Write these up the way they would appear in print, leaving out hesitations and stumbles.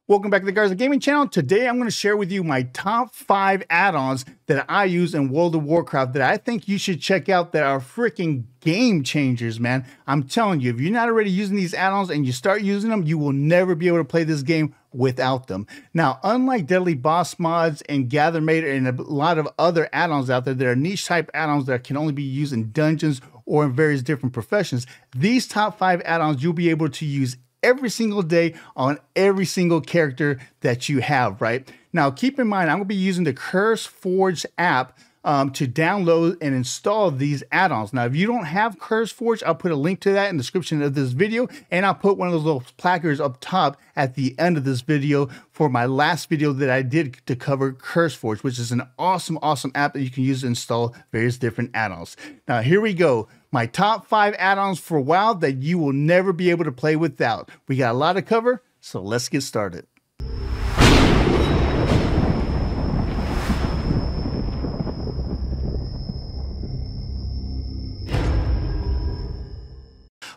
Welcome back to the Garza Gaming channel. Today I'm going to share with you my top 5 add-ons that I use in World of Warcraft that I think you should check out that are freaking game changers, man. I'm telling you, if you're not already using these add-ons and you start using them, you will never be able to play this game without them. Now, unlike Deadly Boss mods and Gather Mater and a lot of other add-ons out there, there are niche type add-ons that can only be used in dungeons or in various different professions. These top 5 add-ons you'll be able to use every single day on every single character that you have, right? Now, keep in mind, I'm going to be using the Curse Forge app to download and install these add-ons. Now, if you don't have Curse Forge, I'll put a link to that in the description of this video, and I'll put one of those little placards up top at the end of this video for my last video that I did to cover Curse Forge, which is an awesome app that you can use to install various different add-ons. Now, here we go. My top 5 add-ons for WoW that you will never be able to play without. We got a lot to cover, so let's get started.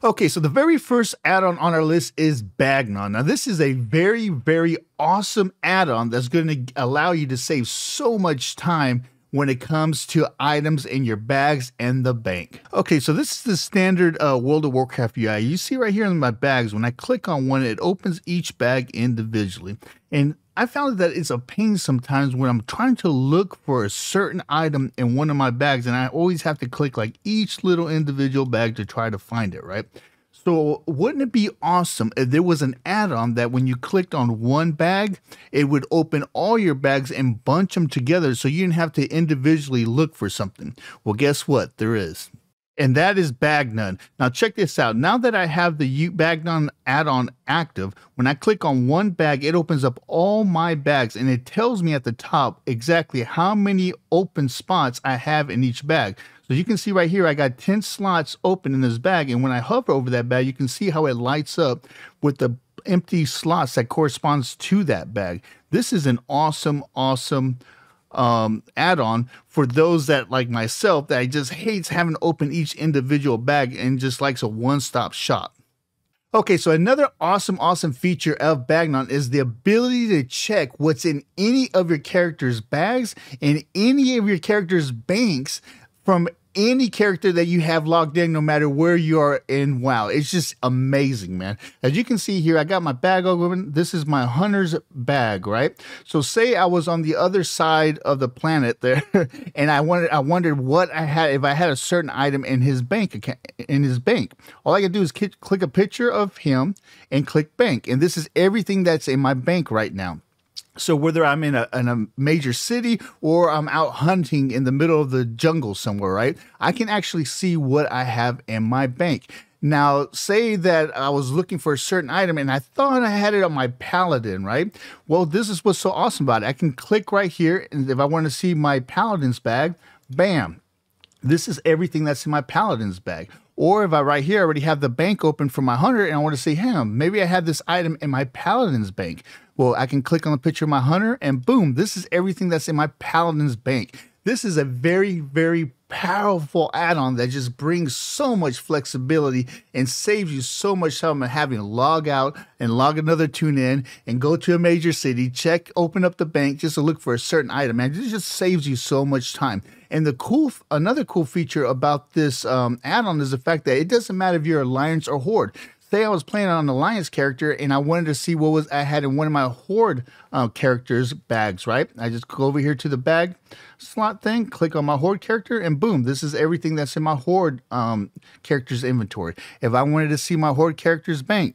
Okay, so the very first add-on on our list is Bagnon. Now, this is a very awesome add-on that's going to allow you to save so much time when it comes to items in your bags and the bank. Okay, so this is the standard World of Warcraft UI. You see right here in my bags, when I click on one, it opens each bag individually. And I found that it's a pain sometimes when I'm trying to look for a certain item in one of my bags, and I always have to click like each little individual bag to try to find it, right? So wouldn't it be awesome if there was an add-on that when you clicked on one bag, it would open all your bags and bunch them together so you didn't have to individually look for something? Well, guess what? There is. And that is Bagnon. Now check this out. Now that I have the Bagnon add-on active, when I click on one bag, it opens up all my bags and it tells me at the top exactly how many open spots I have in each bag. So you can see right here, I got 10 slots open in this bag. And when I hover over that bag, you can see how it lights up with the empty slots that corresponds to that bag. This is an awesome add-on for those that, like myself, that I just hates having to open each individual bag and just likes a one-stop shop. Okay, so another awesome feature of Bagnon is the ability to check what's in any of your character's bags and any of your character's banks from any character that you have logged in, no matter where you are in WoW. It's just amazing, man. As you can see here, I got my bag open. This is my hunter's bag, right? So say I was on the other side of the planet there, and I wondered what I had, if I had a certain item in his bank account, in his bank. All I can do is click a picture of him and click bank, and this is everything that's in my bank right now. So whether I'm in a major city or I'm out hunting in the middle of the jungle somewhere, right? I can actually see what I have in my bank. Now, say that I was looking for a certain item and I thought I had it on my paladin, right? Well, this is what's so awesome about it. I can click right here, and if I want to see my paladin's bag, bam. This is everything that's in my paladin's bag. Or if I right here already have the bank open for my hunter and I want to see him, maybe I have this item in my paladin's bank. Well, I can click on the picture of my hunter and boom, this is everything that's in my paladin's bank. This is a very powerful add-on that just brings so much flexibility and saves you so much time of having to log out and log another tune in and go to a major city, open up the bank just to look for a certain item. Man, it just saves you so much time. And another cool feature about this add-on is the fact that it doesn't matter if you're Alliance or Horde. Say I was playing on an Alliance character and I wanted to see what I had in one of my Horde characters' bags, right? I just go over here to the bag slot thing, click on my Horde character, and boom, this is everything that's in my Horde character's inventory. If I wanted to see my Horde character's bank,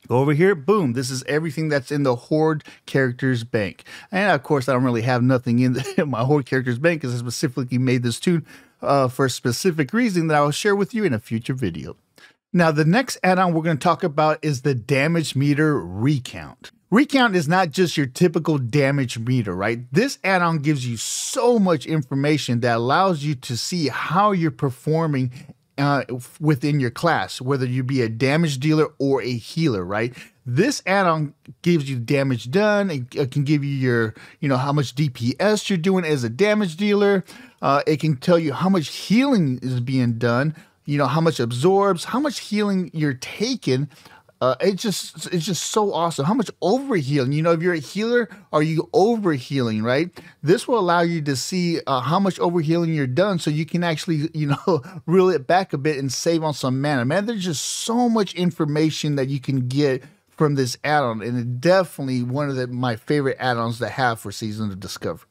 go over here, boom, this is everything that's in the Horde character's bank. And of course, I don't really have nothing in my Horde character's bank because I specifically made this tune for a specific reason that I will share with you in a future video. Now, the next add-on we're going to talk about is the damage meter recount. Recount is not just your typical damage meter, right? This add-on gives you so much information that allows you to see how you're performing within your class, whether you be a damage dealer or a healer, right? This add-on gives you damage done. It can give you your, how much DPS you're doing as a damage dealer. It can tell you how much healing is being done, how much absorbs, how much healing you're taking It's just so awesome. How much overhealing? You know, if you're a healer, are you overhealing, right? This will allow you to see how much overhealing you're done, so you can actually, you know, reel it back a bit and save on some mana. Man, there's just so much information that you can get from this add-on, and it's definitely one of my favorite add-ons to have for Season of Discovery.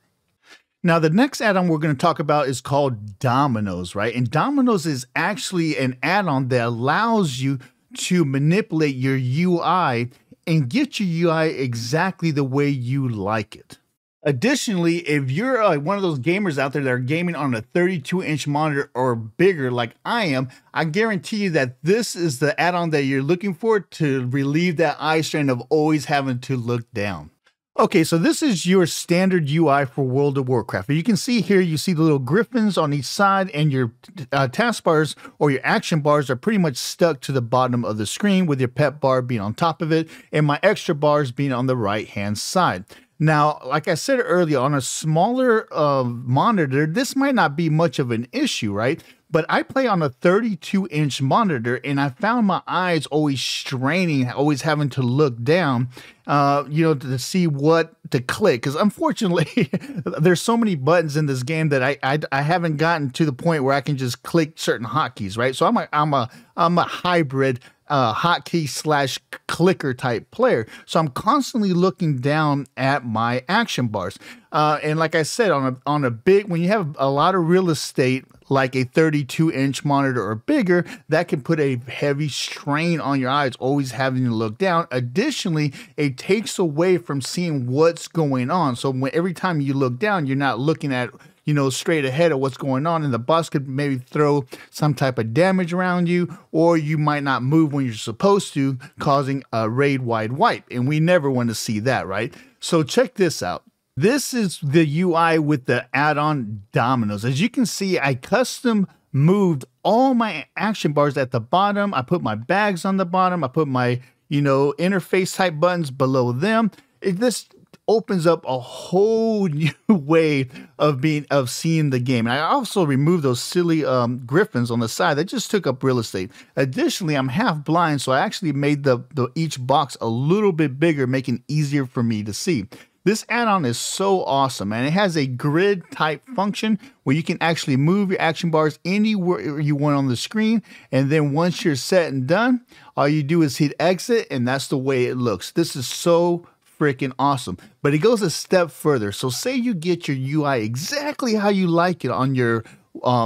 Now, the next add-on we're going to talk about is called Dominoes, right? And Dominoes is actually an add-on that allows you to manipulate your UI and get your UI exactly the way you like it. Additionally, if you're one of those gamers out there that are gaming on a 32-inch monitor or bigger like I am, I guarantee you that this is the add-on that you're looking for to relieve that eye strain of always having to look down. Okay, so this is your standard UI for World of Warcraft. You can see here, you see the little griffins on each side, and your taskbars or your action bars are pretty much stuck to the bottom of the screen, with your pet bar being on top of it, and my extra bars being on the right-hand side. Now, like I said earlier, on a smaller monitor, this might not be much of an issue, right? But I play on a 32-inch monitor, and I found my eyes always straining, always having to look down, you know, to see what to click. Because unfortunately, there's so many buttons in this game that I haven't gotten to the point where I can just click certain hotkeys, right? So I'm a hybrid hotkey / clicker type player. So I'm constantly looking down at my action bars. And like I said, on a big, when you have a lot of real estate, like a 32-inch monitor or bigger, that can put a heavy strain on your eyes, always having to look down. Additionally, it takes away from seeing what's going on. So every time you look down, you're not looking at, you know, straight ahead of what's going on, and the boss could maybe throw some type of damage around you, or you might not move when you're supposed to, causing a raid-wide wipe, and we never want to see that, right? So check this out. This is the UI with the add-on Dominoes. As you can see, I custom moved all my action bars at the bottom. I put my bags on the bottom. I put my, you know, interface type buttons below them. This opens up a whole new way of seeing the game. And I also removed those silly griffins on the side that just took up real estate. Additionally, I'm half blind, so I actually made each box a little bit bigger, making it easier for me to see. This add-on is so awesome, and it has a grid type function where you can actually move your action bars anywhere you want on the screen. And then once you're set and done, all you do is hit exit, and that's the way it looks. This is so freaking awesome. But it goes a step further. So say you get your UI exactly how you like it on your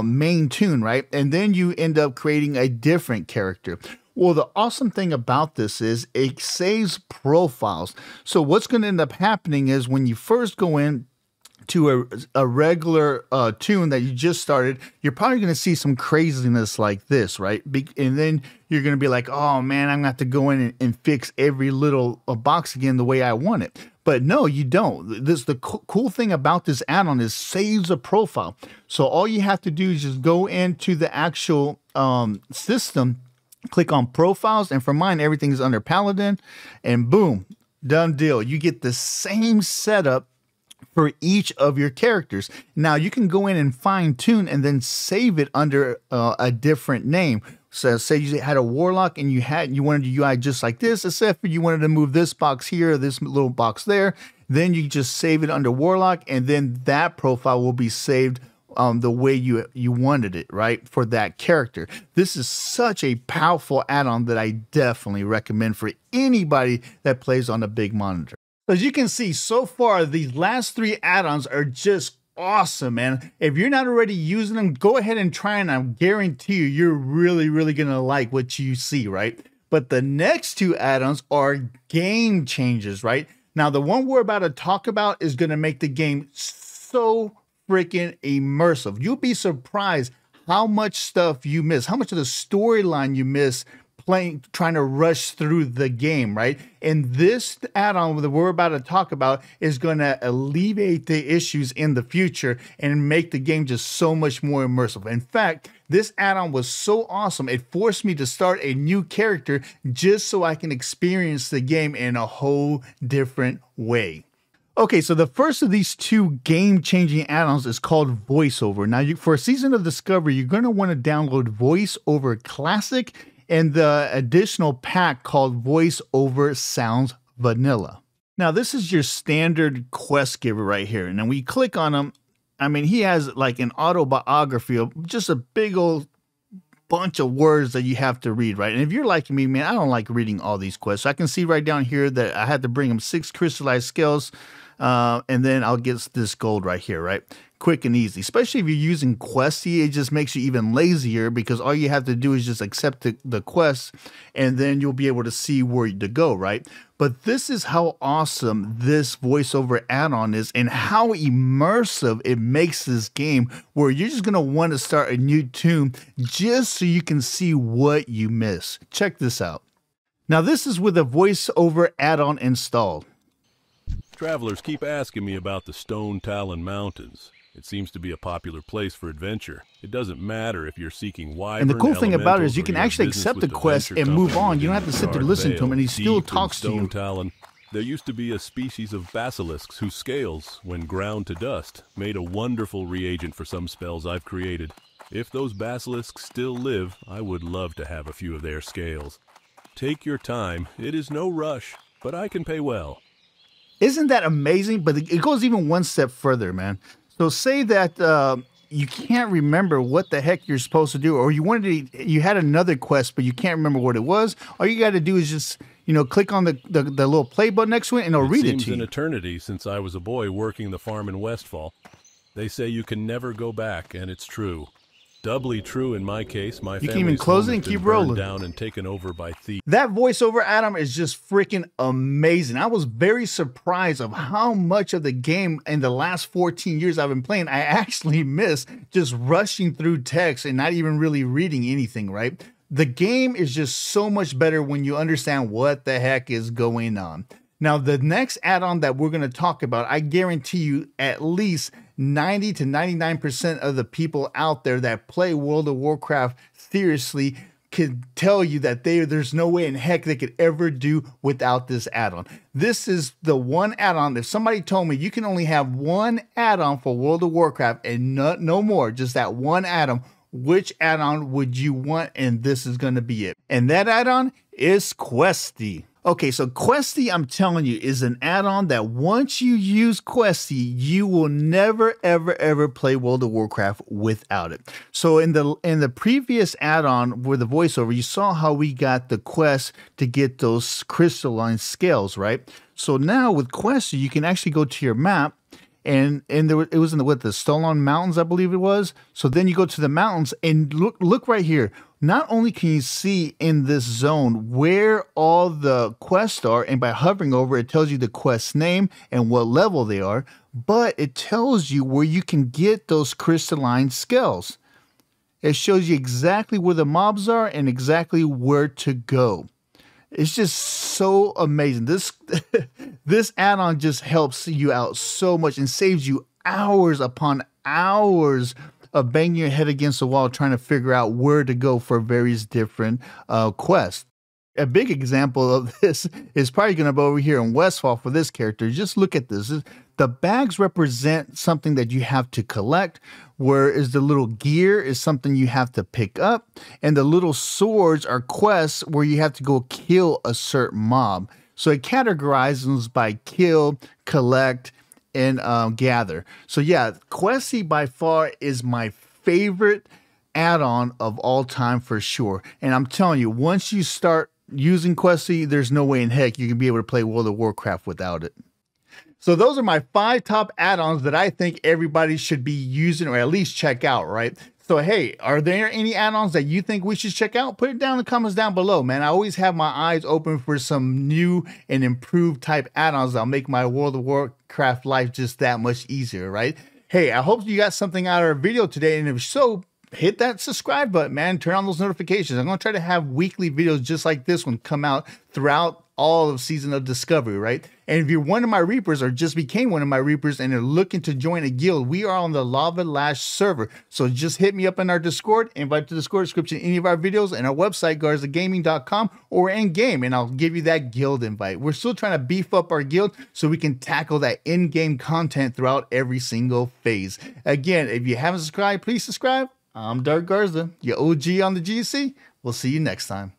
main tune, right? And then you end up creating a different character. Well, the awesome thing about this is it saves profiles. So what's going to end up happening is when you first go in to a regular tune that you just started, you're probably going to see some craziness like this, right? And then you're going to be like, oh man, I'm going to have to go in and fix every little box again the way I want it. But no, you don't. The cool thing about this add-on is saves a profile. So all you have to do is just go into the actual system, click on profiles, and for mine, everything's under Paladin, and boom, done deal. You get the same setup for each of your characters. Now you can go in and fine tune and then save it under a different name. So say you had a warlock and you wanted your UI just like this, except for you wanted to move this box here, this little box there. Then you just save it under warlock, and then that profile will be saved the way you wanted it, right, for that character. This is such a powerful add-on that I definitely recommend for anybody that plays on a big monitor. As you can see, so far, these last 3 add-ons are just awesome, man. If you're not already using them, go ahead and try, and I guarantee you're really, really going to like what you see, right? But the next 2 add-ons are game changers, right? Now, the one we're about to talk about is going to make the game so freaking immersive. You'll be surprised how much stuff you miss, how much of the storyline you miss trying to rush through the game, right? And this add-on that we're about to talk about is going to alleviate the issues in the future and make the game just so much more immersive. In fact, this add-on was so awesome, it forced me to start a new character just so I can experience the game in a whole different way. Okay, so the first of these 2 game-changing add-ons is called VoiceOver. Now, for a Season of Discovery, you're going to want to download VoiceOver Classic and the additional pack called Voice Over Sounds Vanilla. Now, this is your standard quest giver right here. And then we click on him. I mean, he has like an autobiography of just a big old bunch of words that you have to read, right? And if you're like me, man, I don't like reading all these quests. So I can see right down here that I had to bring him 6 crystallized scales, and then I'll get this gold right here, right? Quick and easy. Especially if you're using Questy, it just makes you even lazier because all you have to do is just accept the quest, and then you'll be able to see where to go, right? But this is how awesome this voiceover add-on is and how immersive it makes this game, where you're just going to want to start a new tune just so you can see what you miss. Check this out. Now, this is with a voiceover add-on installed. Travelers keep asking me about the Stone Talon Mountains. It seems to be a popular place for adventure. It doesn't matter if you're seeking wyvern, and the cool thing about it is you can actually accept the quest and move on. You don't have to sit there listening to him, and he still talks to you. Talon, there used to be a species of basilisks whose scales, when ground to dust, made a wonderful reagent for some spells I've created. If those basilisks still live, I would love to have a few of their scales. Take your time. It is no rush, but I can pay well. Isn't that amazing? But it goes even one step further, man. So say that you can't remember what the heck you're supposed to do, or you had another quest, but you can't remember what it was. All you got to do is just, click on the little play button next to it, and it'll read it to you. It seems an eternity since I was a boy working the farm in Westfall. They say you can never go back, and it's true. Doubly true in my case. My you can even close it and keep rolling. Down and taken over by thieves. That voiceover add-on is just freaking amazing. I was very surprised of how much of the game in the last 14 years I've been playing I actually miss just rushing through text and not even really reading anything, right? The game is just so much better when you understand what the heck is going on. Now, the next add-on that we're going to talk about, I guarantee you at least 90 to 99% of the people out there that play World of Warcraft seriously can tell you that there's no way in heck they could ever do without this add-on. This is the one add-on. If somebody told me you can only have one add-on for World of Warcraft and no more, just that one add-on, which add-on would you want? And this is going to be it. And that add-on is Questy. Okay, so Questy, I'm telling you, is an add-on that once you use Questy, you will never, ever, ever play World of Warcraft without it. So in the previous add-on with the voiceover, you saw how we got the quest to get those crystalline scales, right? So now with Questy, you can actually go to your map, and it was in the Stolen Mountains, I believe it was. So then you go to the mountains and look right here. Not only can you see in this zone where all the quests are, and by hovering over, it tells you the quest name and what level they are, but it tells you where you can get those crystalline scales. It shows you exactly where the mobs are and exactly where to go. It's just so amazing. This add-on just helps you out so much and saves you hours upon hours of banging your head against the wall trying to figure out where to go for various different quests. A big example of this is probably going to be over here in Westfall for this character. Just look at this. The bags represent something that you have to collect, whereas the little gear is something you have to pick up, and the little swords are quests where you have to go kill a certain mob. So it categorizes by kill, collect, and gather. So yeah, Questy by far is my favorite add-on of all time for sure. And I'm telling you, once you start using Questy, there's no way in heck you can be able to play World of Warcraft without it. So those are my 5 top add-ons that I think everybody should be using or at least check out, right? So, hey, are there any add-ons that you think we should check out? Put it down in the comments down below, man. I always have my eyes open for some new and improved type add-ons that'll make my World of Warcraft life just that much easier, right? Hey, I hope you got something out of our video today, and if so, hit that subscribe button, man. Turn on those notifications. I'm going to try to have weekly videos just like this one come out throughout all of Season of Discovery, right? And if you're one of my Reapers or just became one of my Reapers and are looking to join a guild, we are on the Lash server. So just hit me up in our Discord, invite to the Discord description, any of our videos, and our website, garzagaming.com, or in-game, and I'll give you that guild invite. We're still trying to beef up our guild so we can tackle that in-game content throughout every single phase. Again, if you haven't subscribed, please subscribe. I'm Dark Garza, your OG on the GC. We'll see you next time.